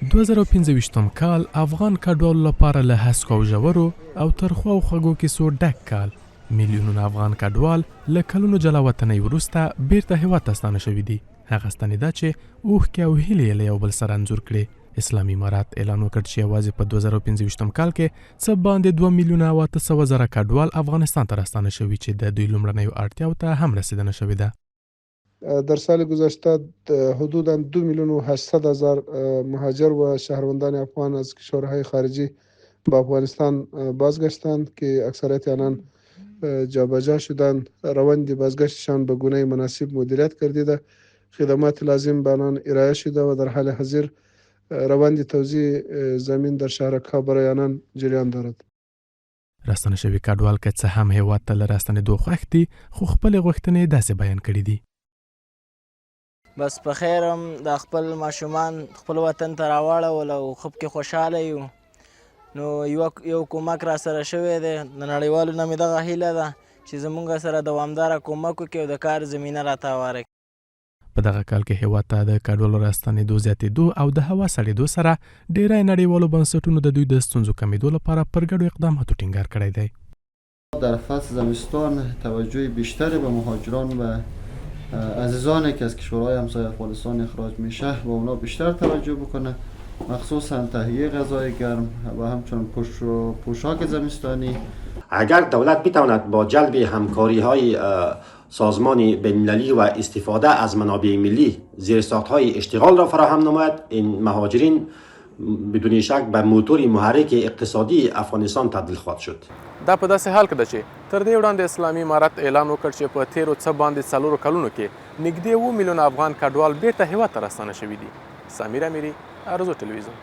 2015 کال افغان کډوالو لپاره له هسکو او ژورو او ترخو او خوږو کیسو ډک کال. میلیونونه افغان کډوال له کلونو جلا وطنۍ وروسته بیرته هیواد ته ستانه شوي دي. هغه ستنېده چې اوښکې او هیلې یې له یو بل سره انځور کړې. اسلامي امارات اعلان وکړ چې یوازې په 2015 کال کې څه باندې 2,800,000 کډوال افغانستان ته راستانه شوي چې د دوی لومړنیو اړتیاو ته هم رسیدنه شوې ده. در سال گذشته حدوداً 2,800,000 مهاجر و شهروندان افغان از کشورهای خارجی به افغانستان بازگشتند که اکثریت آنان جابجا شدند. روند بازگشتشان به گونه مناسب مدیریت گردیده، خدمات لازم به آنان ارائه شده و در حال حاضر روند توزیع زمین در شهرک‌ها برای آنان جریان دارد. راستانه شوي کډوال که څه هم هیواد ته له راستنېدو خوښ دي، خو خپلې غوښتنې داسې بیان کړي دي. بس په خیر هم د خپل ماشومان خپل وطن ته راواړول او خو پکې خوشحاله یو. نو یو کومک را سره شوی دی. د نړیوالو نه مې دغه هیله ده چې زموږ سره دوامداره کومک وکړي او د کار زمینه راته هواره کړي. په دغه کال کې هیواد ته د کډوالو راستنېدو زیاتېدو او د هوا سړېدو سره ډېری نړیوالو بنسټونو د دوی د ستونزو کمېدو لپاره پر ګډو اقداماتو ټینګار کړی دی. در فصل زمستان توجه بیشتری به مهاجران و عزیزانی که از کشورهای همسایه افغانستان اخراج میشه و اونا بیشتر توجه بکنه، مخصوصا تهیه غذای گرم و همچنین پوشاک زمستانی. اگر دولت بتواند با جلب همکاری‌های سازمان بین‌المللی و استفاده از منابع ملی زیرساخت‌های اشتغال را فراهم نماید، این مهاجرین بدون شک به موتور محرک اقتصادی افغانستان تبدیل خواهد شد. دا په داسې حال کې ده چې تر دې وړاندې اسلامي امارت اعلان وکړ چې په تیرو څه باندې 4 کلونو کې نږدې 7 میلیونه افغان کډوال بیرته هیواد ته راستانه شوي دي. سمیر امیری، ارزو ټلویزیون.